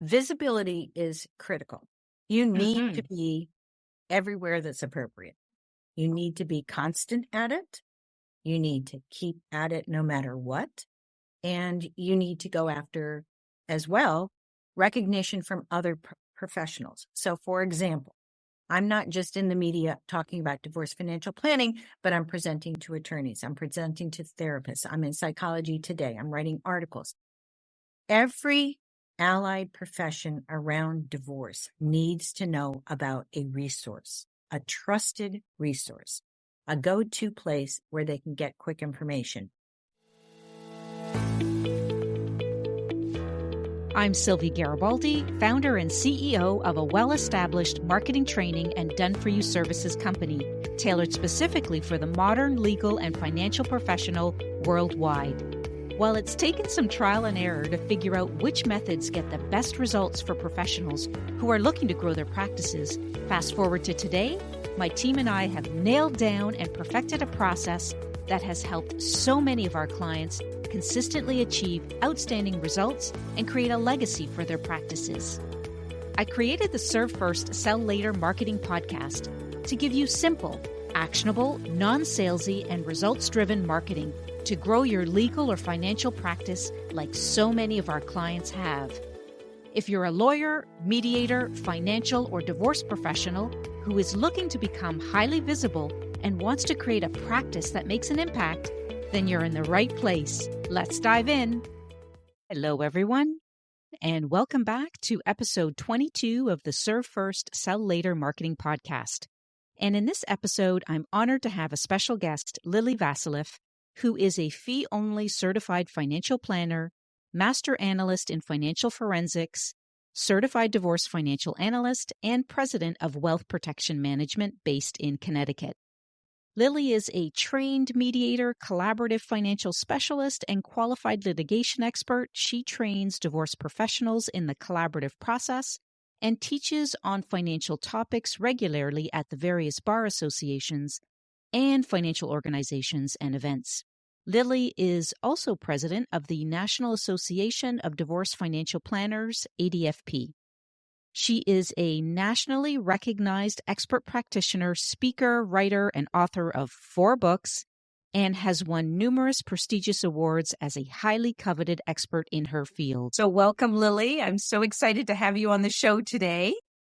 visibility is critical. You need Mm-hmm. to be everywhere that's appropriate. You need to be constant at it. You need to keep at it no matter what. And you need to go after, as well, recognition from other professionals. So, for example, I'm not just in the media talking about divorce financial planning, but I'm presenting to attorneys. I'm presenting to therapists. I'm in Psychology Today. I'm writing articles. Every allied profession around divorce needs to know about a resource, a trusted resource, a go-to place where they can get quick information. I'm Sylvia Garibaldi, founder and CEO of a well-established marketing training and done-for-you services company, tailored specifically for the modern legal and financial professional worldwide. While it's taken some trial and error to figure out which methods get the best results for professionals who are looking to grow their practices, fast forward to today, my team and I have nailed down and perfected a process that has helped so many of our clients consistently achieve outstanding results and create a legacy for their practices. I created the Serve First, Sell Later marketing podcast to give you simple, actionable, non-salesy, and results-driven marketing to grow your legal or financial practice like so many of our clients have. If you're a lawyer, mediator, financial, or divorce professional who is looking to become highly visible and wants to create a practice that makes an impact, then you're in the right place. Let's dive in. Hello, everyone, and welcome back to episode 22 of the Serve First, Sell Later marketing podcast. And in this episode, I'm honored to have a special guest, Lili Vasileff, who is a fee-only certified financial planner, master analyst in financial forensics, certified divorce financial analyst, and president of Wealth Protection Management based in Connecticut. Lili is a trained mediator, collaborative financial specialist, and qualified litigation expert. She trains divorce professionals in the collaborative process and teaches on financial topics regularly at the various bar associations and financial organizations and events. Lili is also president of the National Association of Divorce Financial Planners, ADFP. She is a nationally recognized expert practitioner, speaker, writer, and author of 4 books, and has won numerous prestigious awards as a highly coveted expert in her field. So welcome, Lili. I'm so excited to have you on the show today.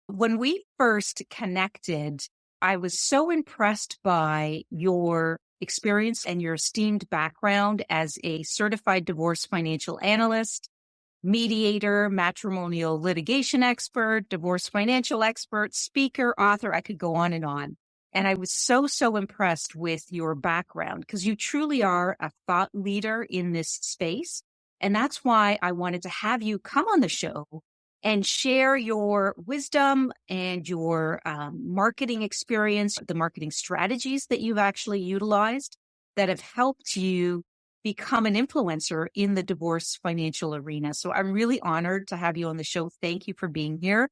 When we first connected, I was so impressed by your experience and your esteemed background as a certified divorce financial analyst, mediator, matrimonial litigation expert, divorce financial expert, speaker, author. I could go on and on. And I was so impressed with your background because you truly are a thought leader in this space. And that's why I wanted to have you come on the show and share your wisdom and your marketing experience, the marketing strategies that you've actually utilized that have helped you become an influencer in the divorce financial arena. So I'm really honored to have you on the show. Thank you for being here.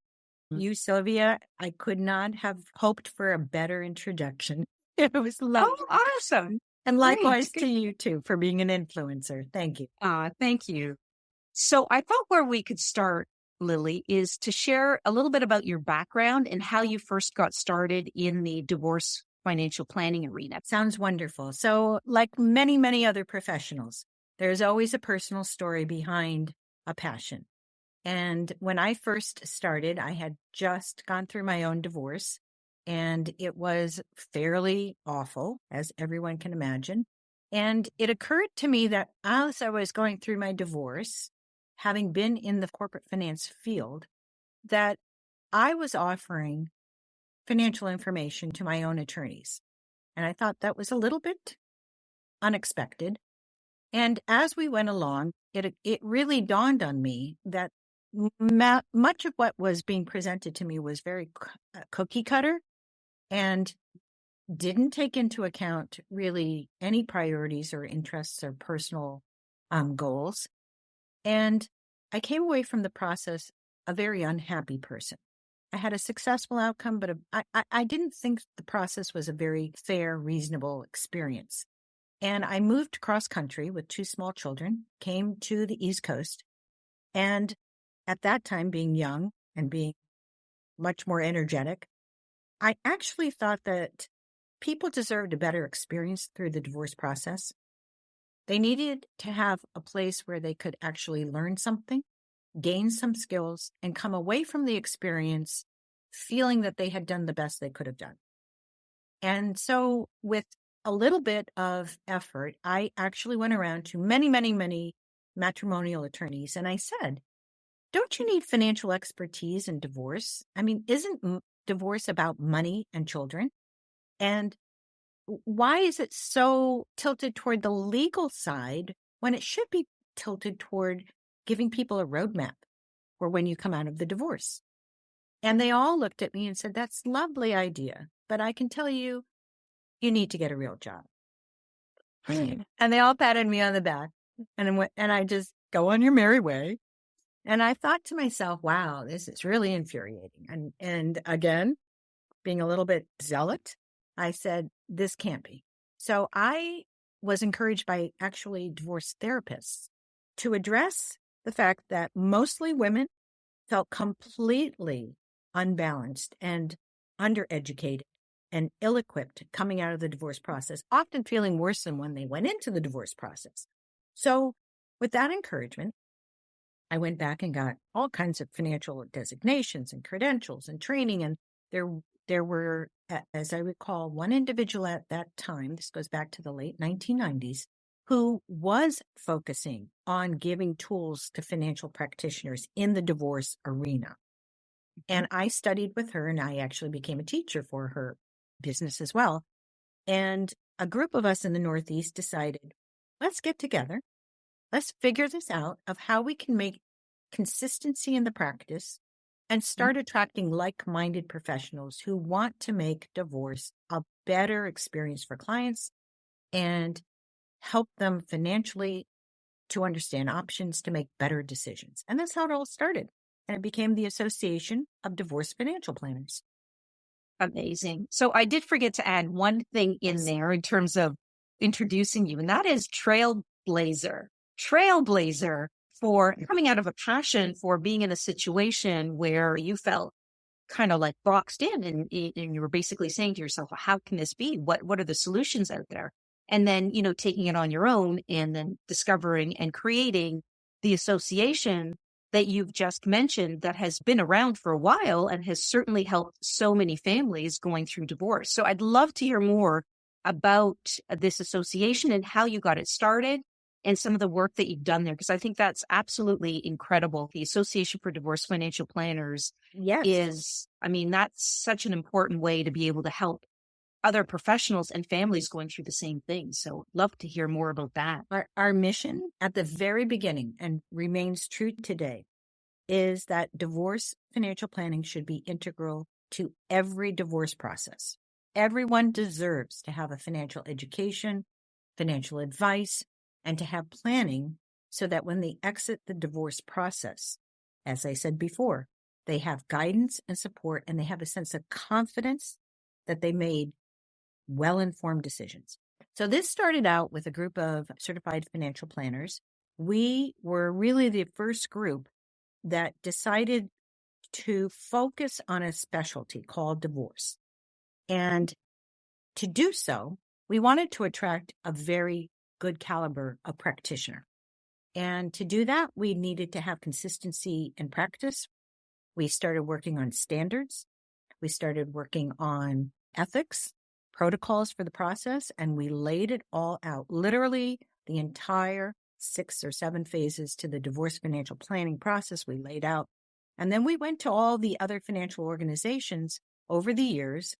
You, Sylvia, I could not have hoped for a better introduction. It was lovely. Oh, awesome. And likewise Great. to you, too, for being an influencer. Thank you. Thank you. So I thought where we could start, Lili, is to share a little bit about your background and how you first got started in the divorce financial planning arena. Sounds wonderful. So like many other professionals, there's always a personal story behind a passion. And when I first started, I had just gone through my own divorce, and it was fairly awful, as everyone can imagine. And it occurred to me that as I was going through my divorce, having been in the corporate finance field, that I was offering financial information to my own attorneys. And I thought that was a little bit unexpected. And as we went along, it really dawned on me that much of what was being presented to me was very cookie cutter and didn't take into account really any priorities or interests or personal goals. And I came away from the process a very unhappy person. I had a successful outcome, but I didn't think the process was a very fair, reasonable experience. And I moved cross country with 2 small children, came to the East Coast, and at that time, being young and being much more energetic, I actually thought that people deserved a better experience through the divorce process. They needed to have a place where they could actually learn something, gain some skills, and come away from the experience feeling that they had done the best they could have done. And so with a little bit of effort, I actually went around to many, many, many matrimonial attorneys, and I said, don't you need financial expertise in divorce? I mean, isn't divorce about money and children? And why is it so tilted toward the legal side when it should be tilted toward giving people a roadmap for when you come out of the divorce? And they all looked at me and said, that's a lovely idea, but I can tell you, you need to get a real job. And they all patted me on the back, and I just go on your merry way. And I thought to myself, wow, this is really infuriating. And again, being a little bit zealot, I said, this can't be. So I was encouraged by actually divorce therapists to address the fact that mostly women felt completely unbalanced and undereducated and ill-equipped coming out of the divorce process, often feeling worse than when they went into the divorce process. So with that encouragement, I went back and got all kinds of financial designations and credentials and training. And there were, as I recall, one individual at that time, this goes back to the late 1990s, who was focusing on giving tools to financial practitioners in the divorce arena. And I studied with her, and I actually became a teacher for her business as well. And a group of us in the Northeast decided, let's get together. Let's figure this out of how we can make consistency in the practice and start attracting like-minded professionals who want to make divorce a better experience for clients and help them financially to understand options to make better decisions. And that's how it all started. And it became the Association of Divorce Financial Planners. Amazing. So I did forget to add one thing in there in terms of introducing you, and that is trailblazer for coming out of a passion for being in a situation where you felt kind of like boxed in, and you were basically saying to yourself, well, how can this be? What are the solutions out there? And then, taking it on your own and then discovering and creating the association that you've just mentioned that has been around for a while and has certainly helped so many families going through divorce. So I'd love to hear more about this association and how you got it started and some of the work that you've done there, because I think that's absolutely incredible. The Association for Divorce Financial Planners that's such an important way to be able to help other professionals and families going through the same thing. So love to hear more about that. Our mission at the very beginning, and remains true today, is that divorce financial planning should be integral to every divorce process. Everyone deserves to have a financial education, financial advice, and to have planning so that when they exit the divorce process, as I said before, they have guidance and support, and they have a sense of confidence that they made well-informed decisions. So this started out with a group of certified financial planners. We were really the first group that decided to focus on a specialty called divorce. And to do so, we wanted to attract a very good caliber of practitioner. And to do that, we needed to have consistency in practice. We started working on standards. We started working on ethics, protocols for the process, and we laid it all out, literally the entire 6 or 7 phases to the divorce financial planning process we laid out. And then we went to all the other financial organizations over the years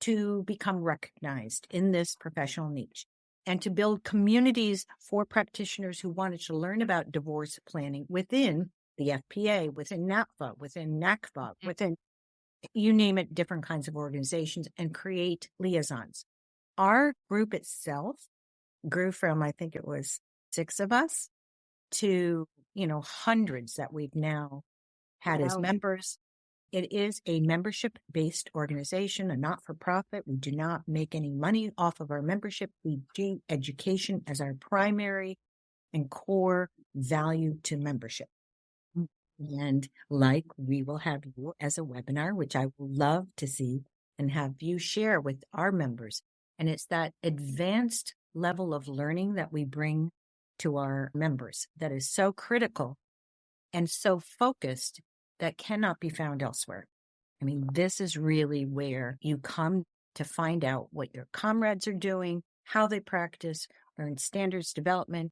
to become recognized in this professional niche and to build communities for practitioners who wanted to learn about divorce planning within the FPA, within NAPFA, within NACFA, within you name it, different kinds of organizations, and create liaisons. Our group itself grew from, I think it was 6 of us to, hundreds that we've now had as members. It is a membership-based organization, a not-for-profit. We do not make any money off of our membership. We do education as our primary and core value to membership. And like we will have you as a webinar, which I would love to see and have you share with our members. And it's that advanced level of learning that we bring to our members that is so critical and so focused that cannot be found elsewhere. I mean, this is really where you come to find out what your comrades are doing, how they practice, learn standards development,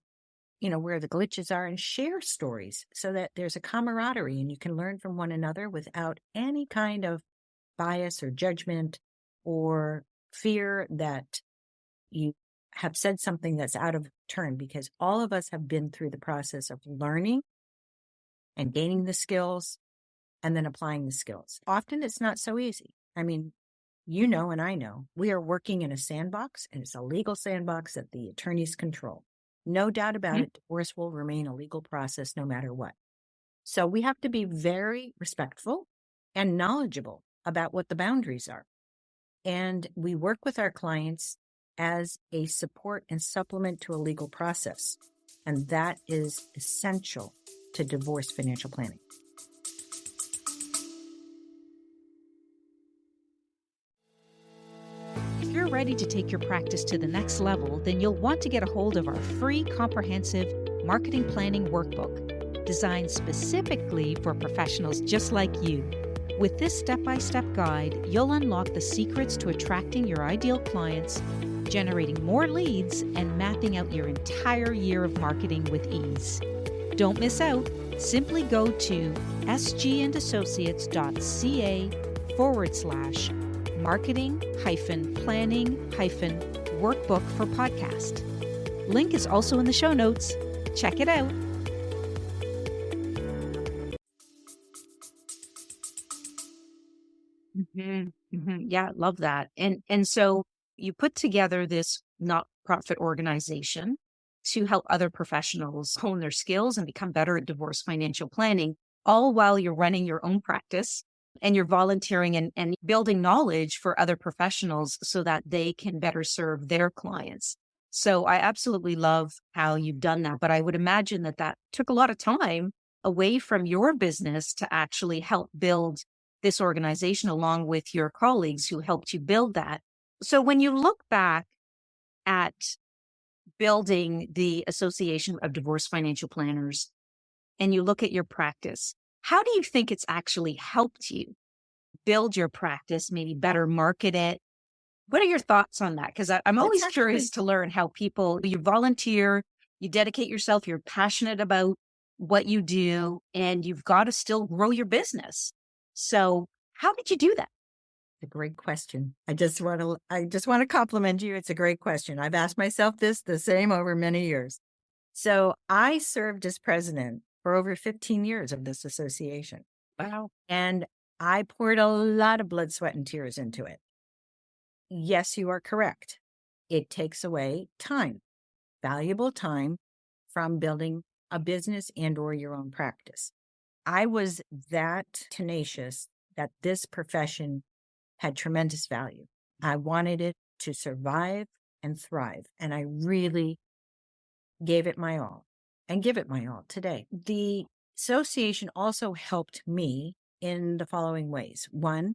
where the glitches are, and share stories so that there's a camaraderie and you can learn from one another without any kind of bias or judgment or fear that you have said something that's out of turn, because all of us have been through the process of learning and gaining the skills and then applying the skills. Often it's not so easy. I mean, and I know we are working in a sandbox, and it's a legal sandbox that the attorneys control. No doubt about it, divorce will remain a legal process no matter what. So we have to be very respectful and knowledgeable about what the boundaries are. And we work with our clients as a support and supplement to a legal process. And that is essential to divorce financial planning. If you're ready to take your practice to the next level, then you'll want to get a hold of our free comprehensive marketing planning workbook, designed specifically for professionals just like you. With this step-by-step guide, you'll unlock the secrets to attracting your ideal clients, generating more leads, and mapping out your entire year of marketing with ease. Don't miss out. Simply go to sgandassociates.ca/marketing-planning-workbook for podcast. Link is also in the show notes. Check it out. Yeah, love that. And so you put together this not-profit organization to help other professionals hone their skills and become better at divorce financial planning, all while you're running your own practice and you're volunteering and building knowledge for other professionals so that they can better serve their clients. So I absolutely love how you've done that, but I would imagine that took a lot of time away from your business to actually help build this organization along with your colleagues who helped you build that. So when you look back at building the Association of Divorce Financial Planners and you look at your practice, how do you think it's actually helped you build your practice, maybe better market it? What are your thoughts on that? Because I'm always curious to learn how you volunteer, you dedicate yourself, you're passionate about what you do, and you've got to still grow your business. So how did you do that? A great question. I just want to compliment you. It's a great question. I've asked myself the same over many years. So I served as president for over 15 years of this association. Wow. And I poured a lot of blood, sweat, and tears into it. Yes, you are correct. It takes away time, valuable time from building a business and or your own practice. I was that tenacious that this profession had tremendous value. I wanted it to survive and thrive. And I really gave it my all and give it my all today. The association also helped me in the following ways. One,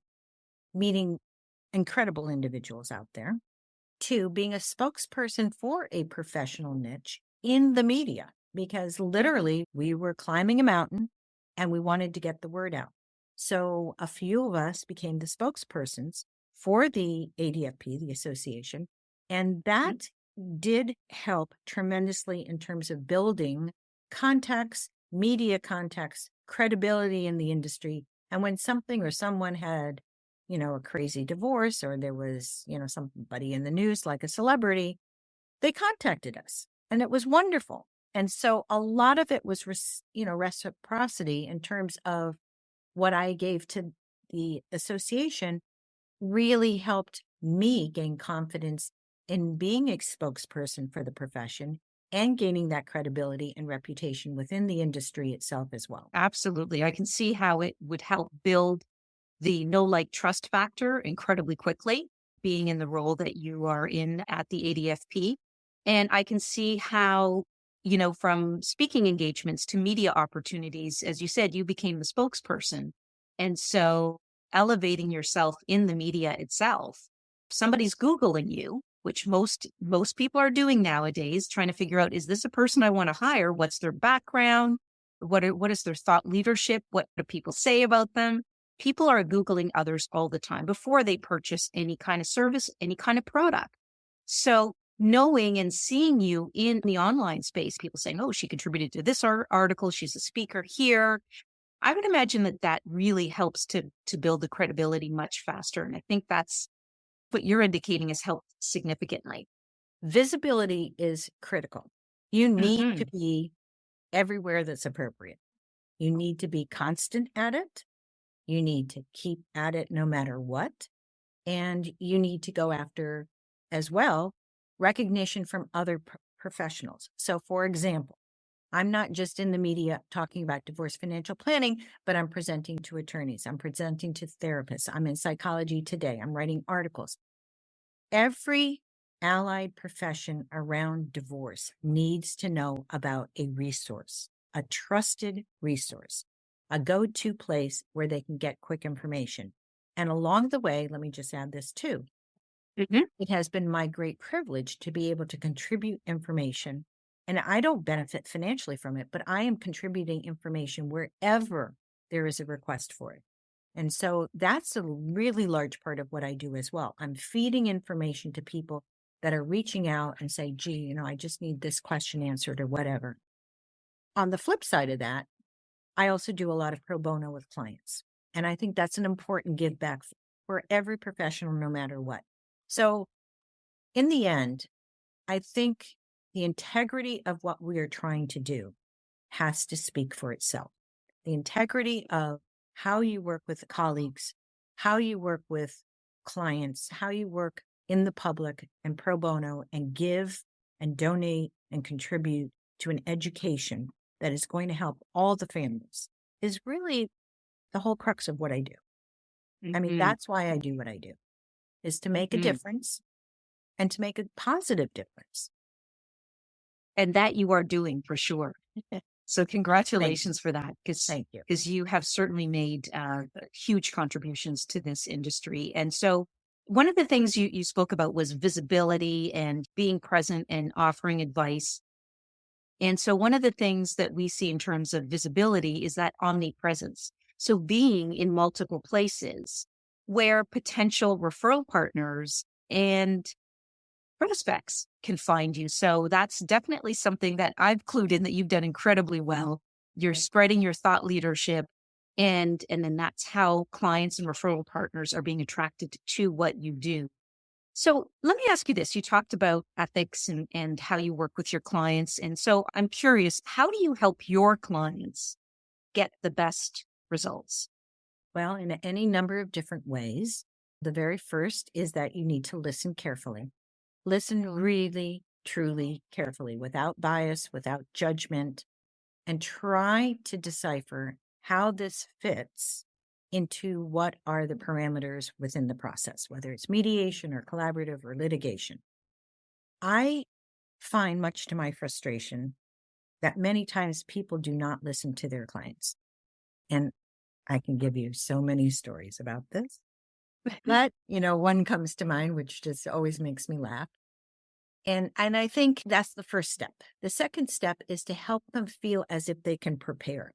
meeting incredible individuals out there. Two, being a spokesperson for a professional niche in the media, because literally we were climbing a mountain and we wanted to get the word out. So a few of us became the spokespersons for the ADFP, the association, and that did help tremendously in terms of building contacts, media contacts, credibility in the industry. And when something or someone had, a crazy divorce, or there was, somebody in the news like a celebrity, they contacted us, and it was wonderful. And so a lot of it was, reciprocity in terms of what I gave to the association really helped me gain confidence in being a spokesperson for the profession and gaining that credibility and reputation within the industry itself as well. Absolutely. I can see how it would help build the know, like, trust factor incredibly quickly, being in the role that you are in at the ADFP. And I can see how from speaking engagements to media opportunities, as you said, you became the spokesperson. And so elevating yourself in the media itself, somebody's Googling you, which most people are doing nowadays, trying to figure out, is this a person I want to hire? What's their background? What is their thought leadership? What do people say about them? People are Googling others all the time before they purchase any kind of service, any kind of product. So knowing and seeing you in the online space, people saying, oh, she contributed to this article, she's a speaker here. I would imagine that really helps to build the credibility much faster. And I think that's what you're indicating has helped significantly. Visibility is critical. You need Mm-hmm. to be everywhere that's appropriate. You need to be constant at it. You need to keep at it no matter what. And you need to go after, as well, recognition from other professionals. So, for example, I'm not just in the media talking about divorce financial planning, but I'm presenting to attorneys. I'm presenting to therapists. I'm in Psychology Today. I'm writing articles. Every allied profession around divorce needs to know about a resource, a trusted resource, a go-to place where they can get quick information. And along the way, let me just add this too. Mm-hmm. It has been my great privilege to be able to contribute information. And I don't benefit financially from it, but I am contributing information wherever there is a request for it. And so that's a really large part of what I do as well. I'm feeding information to people that are reaching out and say, gee, I just need this question answered or whatever. On the flip side of that, I also do a lot of pro bono with clients. And I think that's an important give back for every professional, no matter what. So in the end, I think the integrity of what we are trying to do has to speak for itself. The integrity of how you work with colleagues, how you work with clients, how you work in the public and pro bono and give and donate and contribute to an education that is going to help all the families is really the whole crux of what I do. Mm-hmm. I mean, that's why I do what I do, is to make a difference and to make a positive difference. And that you are doing for sure. So congratulations for that, Thank you. Because you have certainly made huge contributions to this industry. And so one of the things you spoke about was visibility and being present and offering advice. And so one of the things that we see in terms of visibility is that omnipresence. So being in multiple places where potential referral partners and prospects can find you. So that's definitely something that I've clued in that you've done incredibly well. You're spreading your thought leadership, and then that's how clients and referral partners are being attracted to what you do. So let me ask you this. You talked about ethics and how you work with your clients. And so I'm curious, how do you help your clients get the best results? Well, in any number of different ways. The very first is that you need to listen carefully. Listen really, truly carefully, without bias, without judgment, and try to decipher how this fits into what are the parameters within the process, whether it's mediation or collaborative or litigation. I find, much to my frustration, that many times people do not listen to their clients. And I can give you so many stories about this. But, one comes to mind, which just always makes me laugh. And I think that's the first step. The second step is to help them feel as if they can prepare.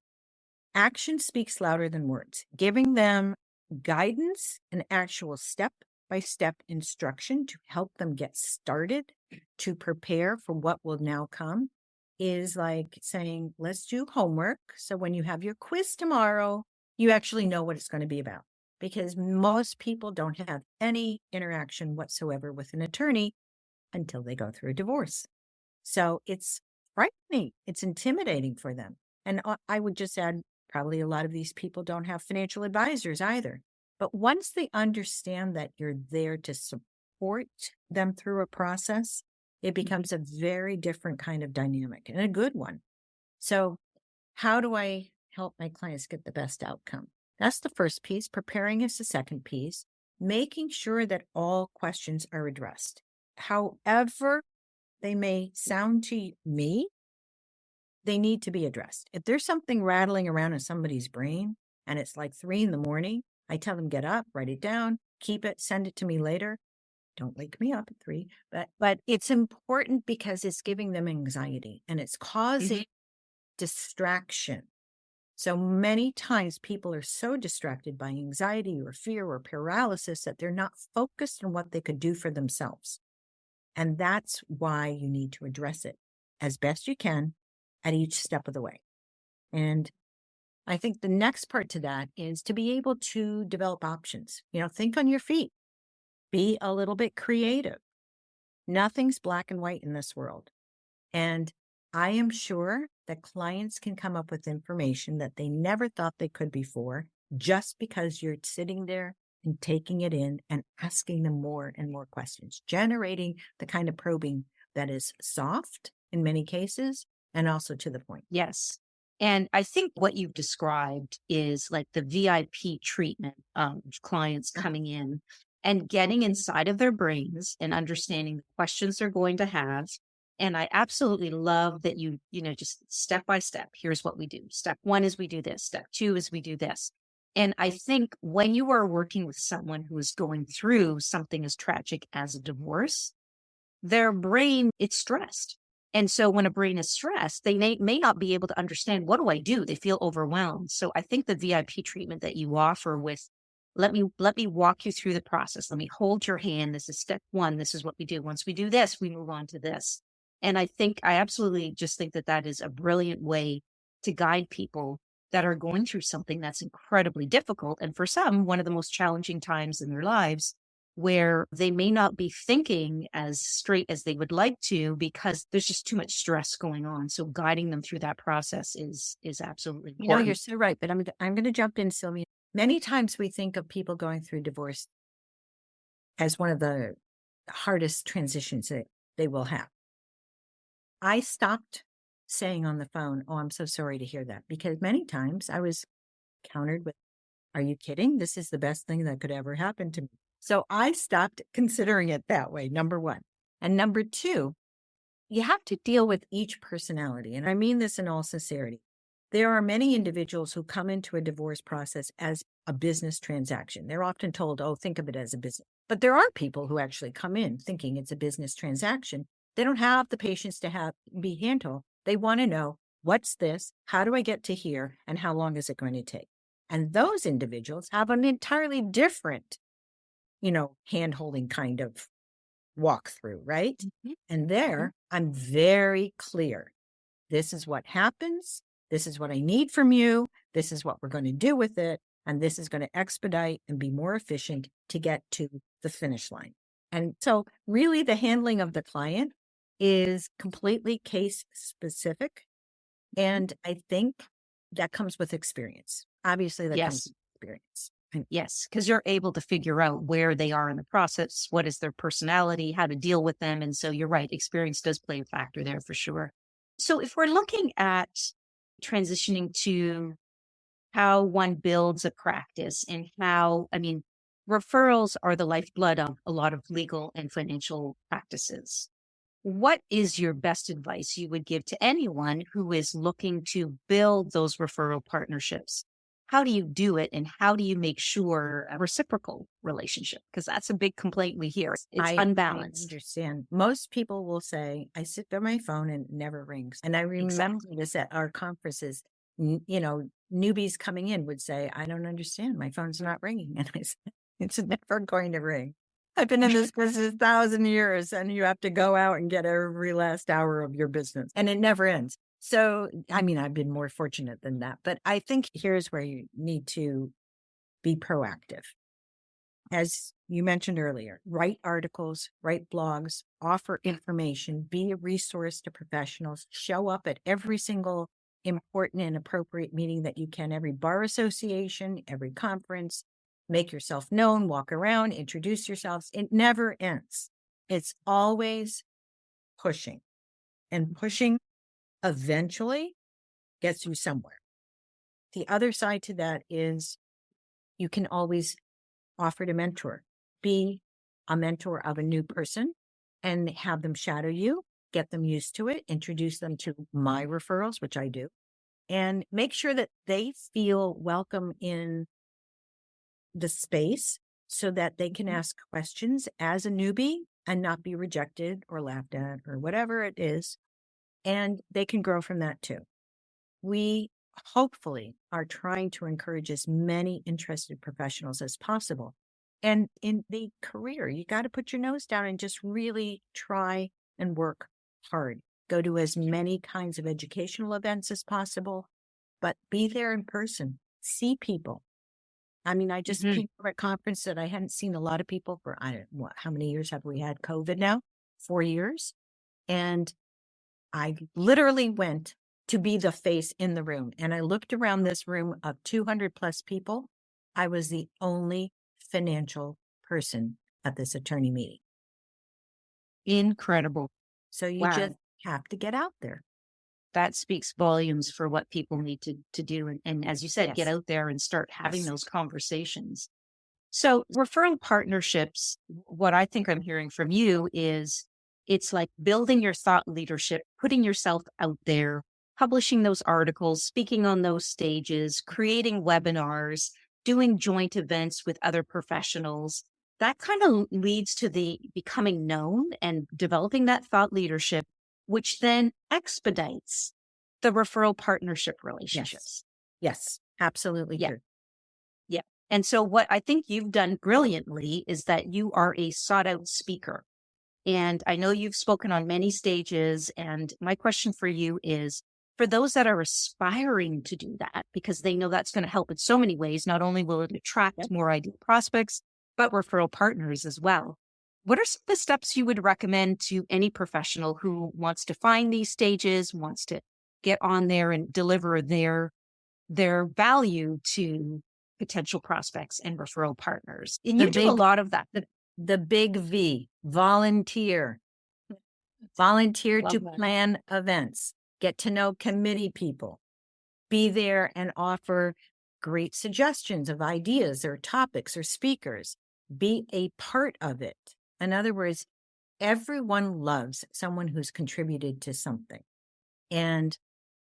Action speaks louder than words. Giving them guidance and actual step-by-step instruction to help them get started, to prepare for what will now come, is like saying, let's do homework. So when you have your quiz tomorrow, you actually know what it's going to be about. Because most people don't have any interaction whatsoever with an attorney until they go through a divorce. So it's frightening. It's intimidating for them. And I would just add, probably a lot of these people don't have financial advisors either. But once they understand that you're there to support them through a process, it becomes a very different kind of dynamic and a good one. So how do I help my clients get the best outcome? That's the first piece. Preparing is the second piece. Making sure that all questions are addressed. However they may sound to me, they need to be addressed. If there's something rattling around in somebody's brain and it's like 3 a.m, I tell them, get up, write it down, keep it, send it to me later. Don't wake me up at 3, but it's important because it's giving them anxiety and it's causing distraction. So many times people are so distracted by anxiety or fear or paralysis that they're not focused on what they could do for themselves. And that's why you need to address it as best you can at each step of the way. And I think the next part to that is to be able to develop options. Think on your feet, be a little bit creative. Nothing's black and white in this world. And I am sure that clients can come up with information that they never thought they could before, just because you're sitting there and taking it in and asking them more and more questions, generating the kind of probing that is soft in many cases and also to the point. Yes. And I think what you've described is like the VIP treatment of clients coming in and getting inside of their brains and understanding the questions they're going to have. And I absolutely love that you just step by step, here's what we do. Step 1 is we do this. Step 2 is we do this. And I think when you are working with someone who is going through something as tragic as a divorce, their brain, it's stressed. And so when a brain is stressed, they may not be able to understand, what do I do? They feel overwhelmed. So I think the VIP treatment that you offer with, let me walk you through the process. Let me hold your hand. This is step 1. This is what we do. Once we do this, we move on to this. And I absolutely just think that is a brilliant way to guide people that are going through something that's incredibly difficult. And for some, one of the most challenging times in their lives, where they may not be thinking as straight as they would like to because there's just too much stress going on. So guiding them through that process is absolutely important. You're so right. But I'm going to jump in, Sylvia. Many times we think of people going through divorce as one of the hardest transitions that they will have. I stopped saying on the phone, oh, I'm so sorry to hear that, because many times I was countered with, are you kidding? This is the best thing that could ever happen to me. So I stopped considering it that way, number 1. And number 2, you have to deal with each personality. And I mean this in all sincerity. There are many individuals who come into a divorce process as a business transaction. They're often told, oh, think of it as a business. But there are people who actually come in thinking it's a business transaction. They don't have the patience to be handled. They want to know, what's this? How do I get to here? And how long is it going to take? And those individuals have an entirely different, hand-holding kind of walkthrough, right? And there, I'm very clear. This is what happens. This is what I need from you. This is what we're going to do with it. And this is going to expedite and be more efficient to get to the finish line. And so really the handling of the client is completely case specific. And I think that comes with experience. Obviously, that comes with experience. Yes, because you're able to figure out where they are in the process, what is their personality, how to deal with them. And so you're right, experience does play a factor there for sure. So if we're looking at transitioning to how one builds a practice and referrals are the lifeblood of a lot of legal and financial practices. What is your best advice you would give to anyone who is looking to build those referral partnerships? How do you do it, and how do you make sure a reciprocal relationship? Because that's a big complaint we hear. It's unbalanced. I understand. Most people will say, I sit by my phone and it never rings. And I remember this at our conferences, newbies coming in would say, I don't understand. My phone's not ringing. And I said, it's never going to ring. I've been in this business 1,000 years, and you have to go out and get every last hour of your business, and it never ends. So, I've been more fortunate than that, but I think here's where you need to be proactive. As you mentioned earlier, write articles, write blogs, offer information, be a resource to professionals, show up at every single important and appropriate meeting that you can, every bar association, every conference. Make yourself known, walk around, introduce yourselves. It never ends. It's always pushing. And pushing eventually gets you somewhere. The other side to that is you can always offer to mentor. Be a mentor of a new person and have them shadow you. get them used to it, introduce them to my referrals, which I do, and make sure that they feel welcome in the space so that they can ask questions as a newbie and not be rejected or laughed at or whatever it is. And they can grow from that too. We hopefully are trying to encourage as many interested professionals as possible. And in the career, you got to put your nose down and just really try and work hard. Go to as many kinds of educational events as possible, but be there in person, see people. I mean, I just came from a conference that I hadn't seen a lot of people for, I don't know, how many years have we had COVID now? 4 years. And I literally went to be the face in the room. And I looked around this room of 200 plus people. I was the only financial person at this attorney meeting. Incredible. So you just have to get out there. That speaks volumes for what people need to do. And as you said, get out there and start having those conversations. So referral partnerships, what I think I'm hearing from you is it's like building your thought leadership, putting yourself out there, publishing those articles, speaking on those stages, creating webinars, doing joint events with other professionals. That kind of leads to the becoming known and developing that thought leadership, which then expedites the referral partnership relationships. Yes, absolutely. Yeah. Yeah. And so what I think you've done brilliantly is that you are a sought out speaker. And I know you've spoken on many stages. And my question for you is, for those that are aspiring to do that, because they know that's going to help in so many ways, not only will it attract more ideal prospects, but referral partners as well. What are some of the steps you would recommend to any professional who wants to find these stages, wants to get on there and deliver their value to potential prospects and referral partners? And you do a lot of that. The big V, volunteer. Volunteer to plan events. Get to know committee people. Be there and offer great suggestions of ideas or topics or speakers. Be a part of it. In other words, everyone loves someone who's contributed to something. And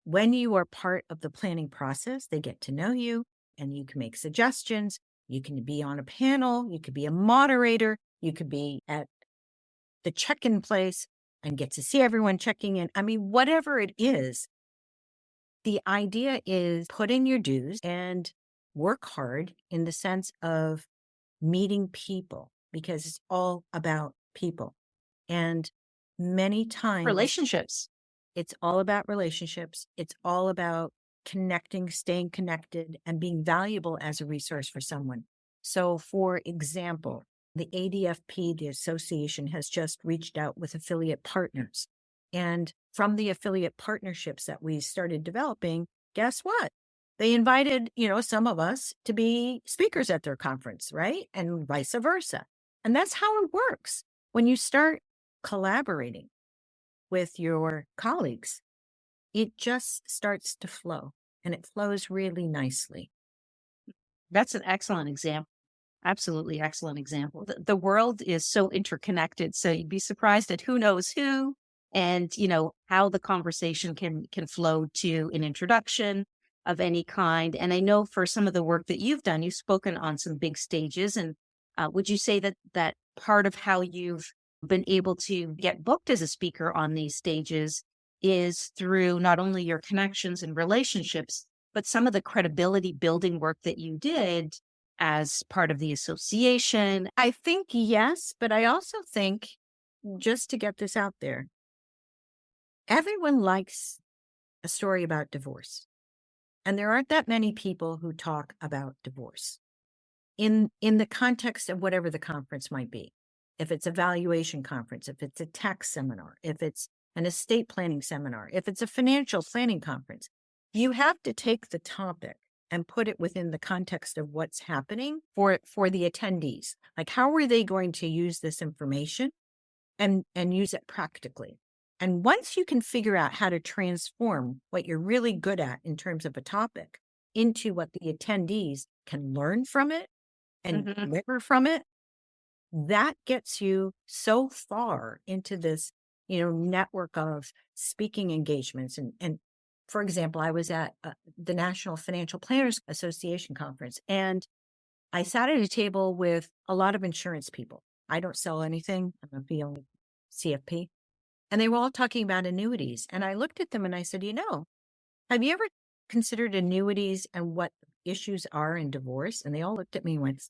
when you are part of the planning process, they get to know you and you can make suggestions. You can be on a panel. You could be a moderator. You could be at the check-in place and get to see everyone checking in. I mean, whatever it is, the idea is put in your dues and work hard in the sense of meeting people, because it's all about people. And many times relationships. It's all about relationships. It's all about connecting, staying connected, and being valuable as a resource for someone. So, for example, the ADFP, the association, has just reached out with affiliate partners. And from the affiliate partnerships that we started developing, guess what? They invited, some of us to be speakers at their conference, right? And vice versa. And that's how it works. When you start collaborating with your colleagues, it just starts to flow, and it flows really nicely. That's an excellent example. Absolutely excellent example. The world is so interconnected. So you'd be surprised at who knows who and, how the conversation can flow to an introduction of any kind. And I know for some of the work that you've done, you've spoken on some big stages. And would you say that part of how you've been able to get booked as a speaker on these stages is through not only your connections and relationships, but some of the credibility building work that you did as part of the association? I think yes, but I also think, just to get this out there, everyone likes a story about divorce. And there aren't that many people who talk about divorce in the context of whatever the conference might be. If it's a valuation conference, if it's a tax seminar, if it's an estate planning seminar, if it's a financial planning conference, you have to take the topic and put it within the context of what's happening for the attendees. Like, how are they going to use this information and use it practically? And once you can figure out how to transform what you're really good at in terms of a topic into what the attendees can learn from it and deliver from it, that gets you so far into this network of speaking engagements. And for example, I was at the National Financial Planners Association conference, and I sat at a table with a lot of insurance people. I don't sell anything. I'm a fee only CFP. And they were all talking about annuities. And I looked at them and I said, have you ever considered annuities and what issues are in divorce? And they all looked at me and went,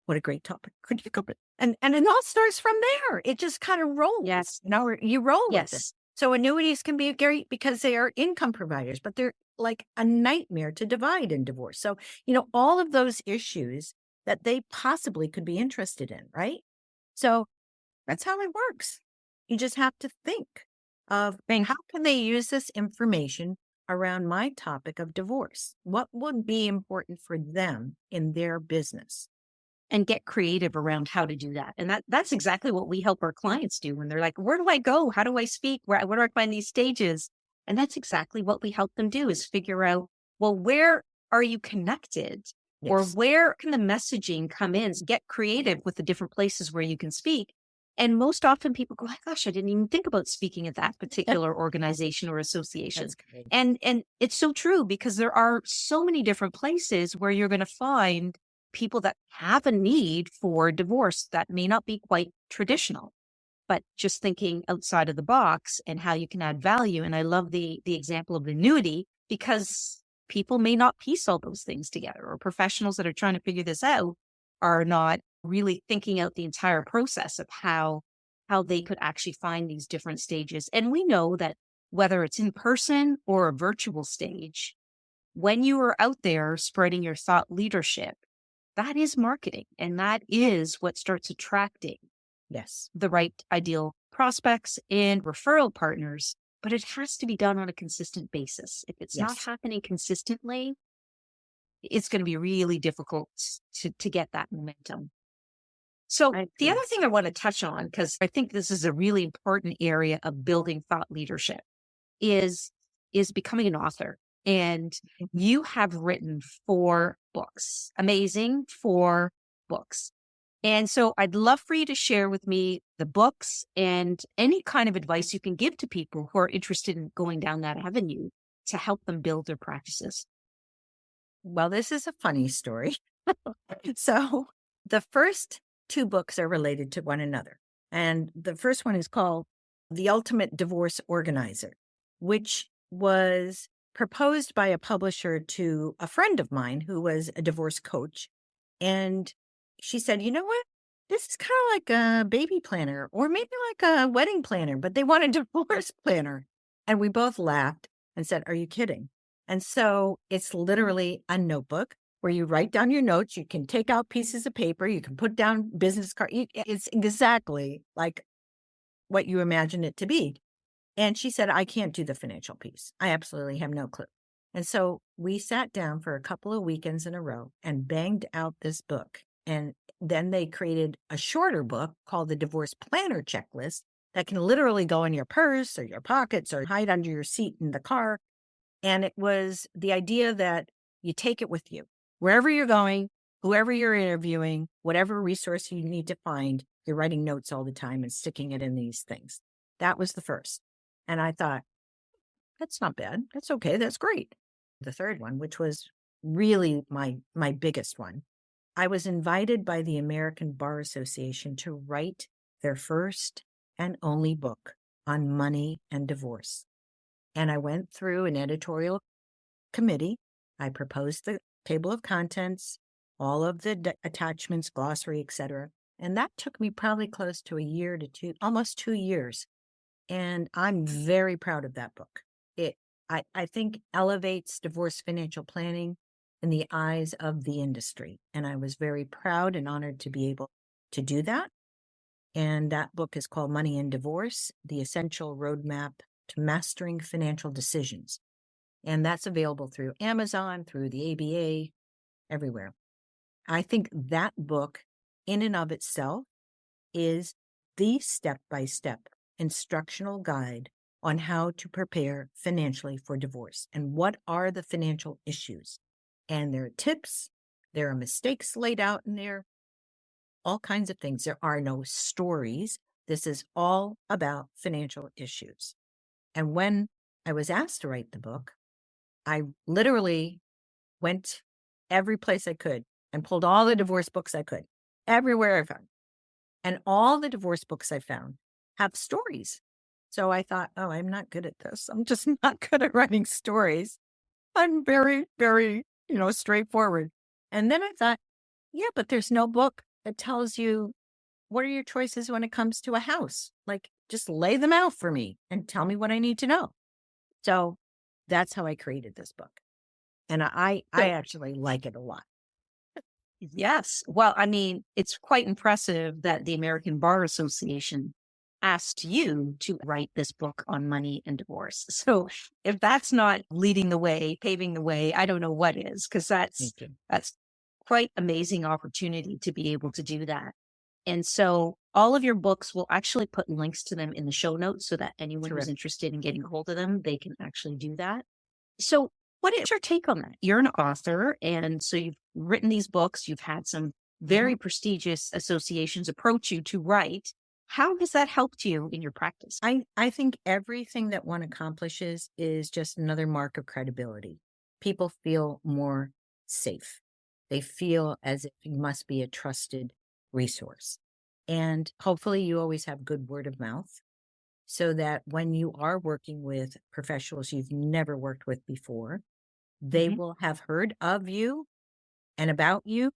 what a great topic. Could you go? And it all starts from there. It just kind of rolls. Yes. You roll with it. Yes. So annuities can be great because they are income providers, but they're like a nightmare to divide in divorce. So, all of those issues that they possibly could be interested in, right? So that's how it works. You just have to think of how can they use this information around my topic of divorce? What would be important for them in their business? And get creative around how to do that. And that's exactly what we help our clients do when they're like, where do I go? How do I speak? Where do I find these stages? And that's exactly what we help them do, is figure out, well, where are you connected? Yes. Or where can the messaging come in? So get creative with the different places where you can speak. And most often people go, oh, gosh, I didn't even think about speaking at that particular organization or association. And it's so true, because there are so many different places where you're going to find people that have a need for divorce that may not be quite traditional, but just thinking outside of the box and how you can add value. And I love the example of the annuity, because people may not piece all those things together, or professionals that are trying to figure this out are not really thinking out the entire process of how they could actually find these different stages. And we know that whether it's in person or a virtual stage, when you are out there spreading your thought leadership, that is marketing. And that is what starts attracting the right ideal prospects and referral partners. But it has to be done on a consistent basis. If it's not happening consistently, it's going to be really difficult to get that momentum. So the other thing I want to touch on, because I think this is a really important area of building thought leadership, is becoming an author. And you have written 4 books, amazing 4 books. And so I'd love for you to share with me the books and any kind of advice you can give to people who are interested in going down that avenue to help them build their practices. Well, this is a funny story. So the first 2 books are related to one another. And the first one is called The Ultimate Divorce Organizer, which was proposed by a publisher to a friend of mine who was a divorce coach. And she said, you know what? This is kind of like a baby planner, or maybe like a wedding planner, but they want a divorce planner. And we both laughed and said, are you kidding? And so it's literally a notebook where you write down your notes. You can take out pieces of paper. You can put down business cards. It's exactly like what you imagine it to be. And she said, I can't do the financial piece. I absolutely have no clue. And so we sat down for a couple of weekends in a row and banged out this book. And then they created a shorter book called the Divorce Planner Checklist that can literally go in your purse or your pockets or hide under your seat in the car. And it was the idea that you take it with you. Wherever you're going, whoever you're interviewing, whatever resource you need to find, you're writing notes all the time and sticking it in these things. That was the first. And I thought, that's not bad. That's okay. That's great. The third one, which was really my biggest one, I was invited by the American Bar Association to write their first and only book on money and divorce. And I went through an editorial committee. I proposed the table of contents, all of the attachments, glossary, etc. And that took me probably close to a year to almost 2 years. And I'm very proud of that book. I think elevates divorce financial planning in the eyes of the industry. And I was very proud and honored to be able to do that. And that book is called Money and Divorce, The Essential Roadmap to Mastering Financial Decisions. And that's available through Amazon, through the ABA, everywhere. I think that book in and of itself is the step-by-step instructional guide on how to prepare financially for divorce and what are the financial issues. And there are tips, there are mistakes laid out in there, all kinds of things. There are no stories, This is all about financial issues. And when I was asked to write the book, I literally went every place I could and pulled all the divorce books I could, everywhere I found. And all the divorce books I found have stories. So I thought, oh, I'm not good at this. I'm just not good at writing stories. I'm very, very, straightforward. And then I thought, yeah, but there's no book that tells you what are your choices when it comes to a house. Like, just lay them out for me and tell me what I need to know. So that's how I created this book. And I actually like it a lot. Yes. Well, I mean, it's quite impressive that the American Bar Association asked you to write this book on money and divorce. So if that's not leading the way, paving the way, I don't know what is, because that's quite amazing opportunity to be able to do that. And so all of your books, will actually put links to them in the show notes so that anyone who's interested in getting a hold of them, they can actually do that. So what is your take on that? You're an author, and so you've written these books. You've had some very prestigious associations approach you to write. How has that helped you in your practice? I think everything that one accomplishes is just another mark of credibility. People feel more safe. They feel as if you must be a trusted resource. And hopefully you always have good word of mouth so that when you are working with professionals you've never worked with before, they will have heard of you and about you,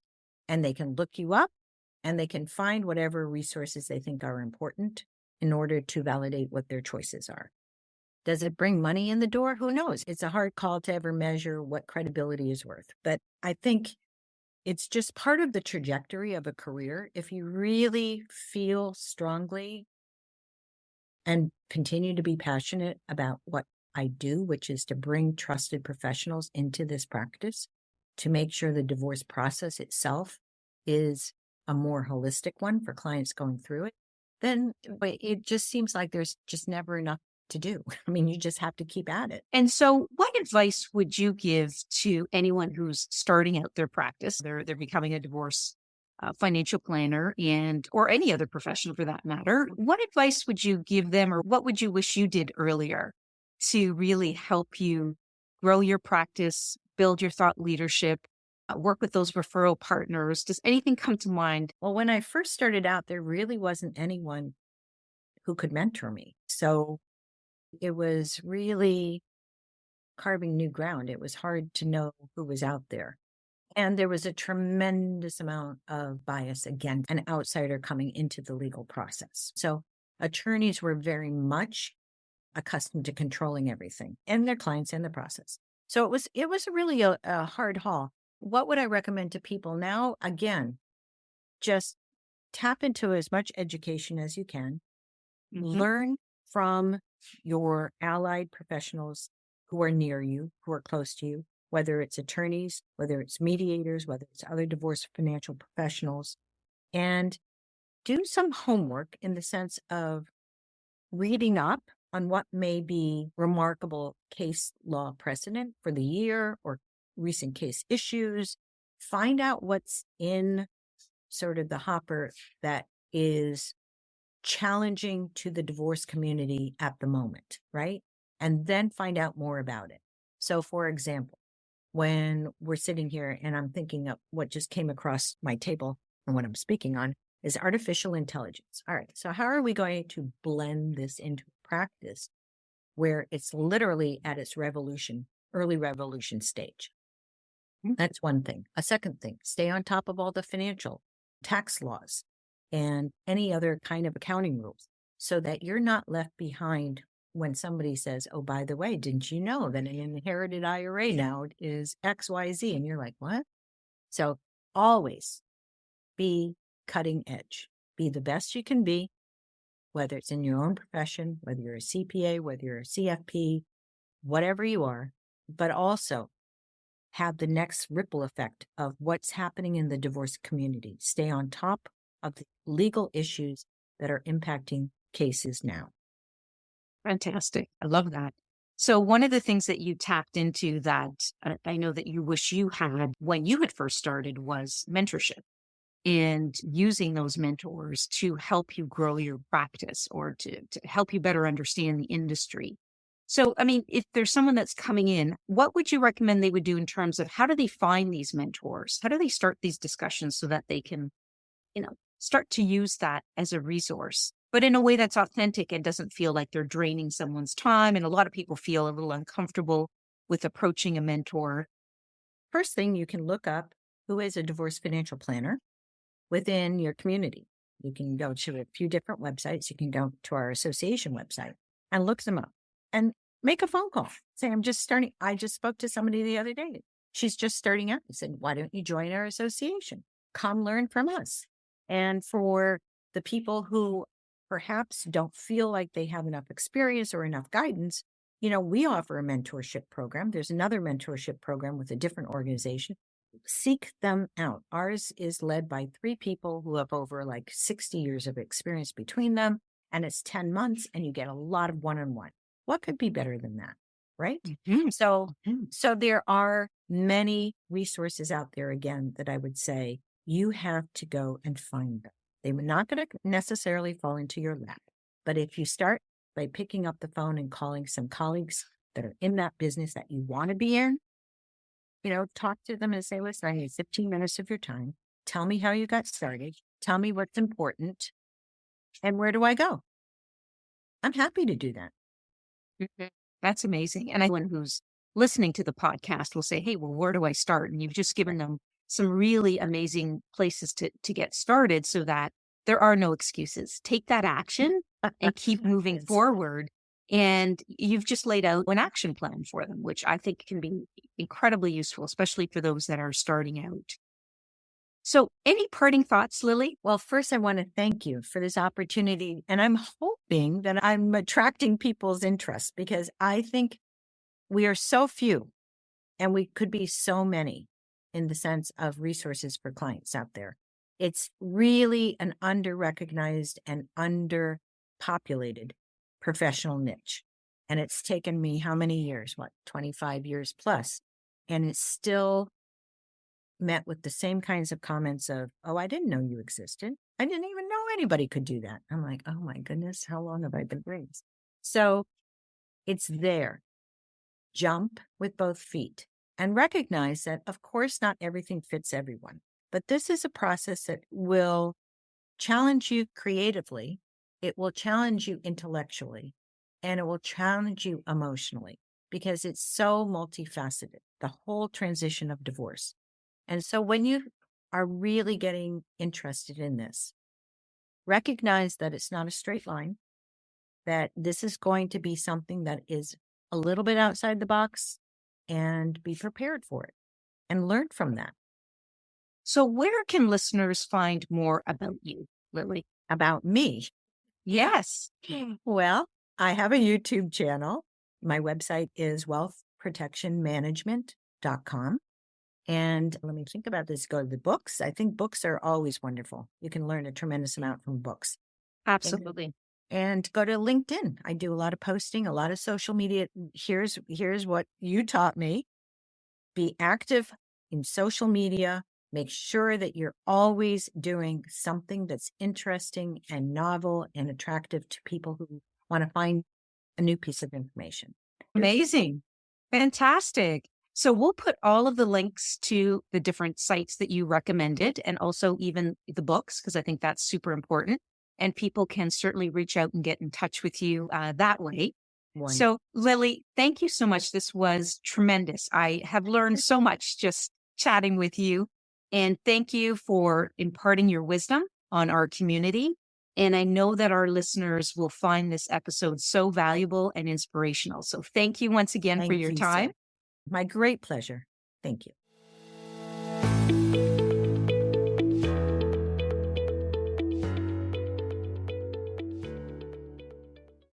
and they can look you up and they can find whatever resources they think are important in order to validate what their choices are. Does it bring money in the door? Who knows? It's a hard call to ever measure what credibility is worth. But I think it's just part of the trajectory of a career. If you really feel strongly and continue to be passionate about what I do, which is to bring trusted professionals into this practice to make sure the divorce process itself is a more holistic one for clients going through it, then it just seems like there's just never enough to do. I mean, you just have to keep at it. And so what advice would you give to anyone who's starting out their practice? They're becoming a divorce financial planner or any other professional for that matter. What advice would you give them, or what would you wish you did earlier to really help you grow your practice, build your thought leadership, work with those referral partners? Does anything come to mind? Well, when I first started out, there really wasn't anyone who could mentor me. So it was really carving new ground. It was hard to know who was out there. And there was a tremendous amount of bias against an outsider coming into the legal process. So attorneys were very much accustomed to controlling everything and their clients and the process. So it was really a hard haul. What would I recommend to people now? Again, just tap into as much education as you can. Learn from your allied professionals who are near you, who are close to you, whether it's attorneys, whether it's mediators, whether it's other divorce financial professionals, and do some homework in the sense of reading up on what may be remarkable case law precedent for the year or recent case issues. Find out what's in sort of the hopper that is challenging to the divorce community at the moment, right? And then find out more about it. So, for example, when we're sitting here and I'm thinking of what just came across my table and what I'm speaking on is artificial intelligence. All right, so how are we going to blend this into practice where it's literally at its early revolution stage? That's one thing. A second thing, stay on top of all the financial tax laws and any other kind of accounting rules so that you're not left behind when somebody says, oh, by the way, didn't you know that an inherited IRA now is XYZ? And you're like, what? So always be cutting edge. Be the best you can be, whether it's in your own profession, whether you're a CPA, whether you're a CFP, whatever you are, but also have the next ripple effect of what's happening in the divorce community. Stay on top of the legal issues that are impacting cases now. Fantastic. I love that. So one of the things that you tapped into that I know that you wish you had when you had first started was mentorship. and using those mentors to help you grow your practice or to help you better understand the industry. So, I mean, if there's someone that's coming in, what would you recommend they would do in terms of how do they find these mentors? How do they start these discussions so that they can, start to use that as a resource, but in a way that's authentic and doesn't feel like they're draining someone's time? And a lot of people feel a little uncomfortable with approaching a mentor. First thing, you can look up who is a divorce financial planner within your community. You can go to a few different websites. You can go to our association website and look them up and make a phone call. Say, I'm just starting. I just spoke to somebody the other day. She's just starting out. I said, why don't you join our association? Come learn from us. And for the people who perhaps don't feel like they have enough experience or enough guidance, we offer a mentorship program. There's another mentorship program with a different organization. Seek them out. Ours is led by 3 people who have over 60 years of experience between them. And it's 10 months and you get a lot of one-on-one. What could be better than that? Right? Mm-hmm. So there are many resources out there, again, that I would say you have to go and find them. They're not going to necessarily fall into your lap. But if you start by picking up the phone and calling some colleagues that are in that business that you want to be in, talk to them and say, listen, I need 15 minutes of your time. Tell me how you got started. Tell me what's important. And where do I go? I'm happy to do that. Mm-hmm. That's amazing. And anyone who's listening to the podcast will say, hey, well, where do I start? And you've just given them some really amazing places to get started so that there are no excuses. Take that action and keep moving forward. And you've just laid out an action plan for them, which I think can be incredibly useful, especially for those that are starting out. So any parting thoughts, Lili? Well, first, I want to thank you for this opportunity. And I'm hoping that I'm attracting people's interest, because I think we are so few and we could be so many in the sense of resources for clients out there. It's really an under-recognized and underpopulated professional niche. And it's taken me how many years? 25 years plus. And it's still met with the same kinds of comments of, oh, I didn't know you existed. I didn't even know anybody could do that. I'm like, oh my goodness, how long have I been raised? So it's there. Jump with both feet and recognize that, of course, not everything fits everyone. But this is a process that will challenge you creatively. It will challenge you intellectually, and it will challenge you emotionally, because it's so multifaceted, the whole transition of divorce. And so when you are really getting interested in this, recognize that it's not a straight line, that this is going to be something that is a little bit outside the box, and be prepared for it and learn from that. So where can listeners find more about you, Lili? About me? Yes. Well, I have a YouTube channel. My website is wealthprotectionmanagement.com. And let me think about this. Go to the books. I think books are always wonderful. You can learn a tremendous amount from books. Absolutely. And go to LinkedIn. I do a lot of posting, a lot of social media. Here's what you taught me. Be active in social media. Make sure that you're always doing something that's interesting and novel and attractive to people who want to find a new piece of information. Amazing. Fantastic. So we'll put all of the links to the different sites that you recommended, and also even the books, because I think that's super important. And people can certainly reach out and get in touch with you that way. Wonderful. So Lili, thank you so much. This was tremendous. I have learned so much just chatting with you. And thank you for imparting your wisdom on our community. And I know that our listeners will find this episode so valuable and inspirational. So thank you once again for your time. My great pleasure. Thank you.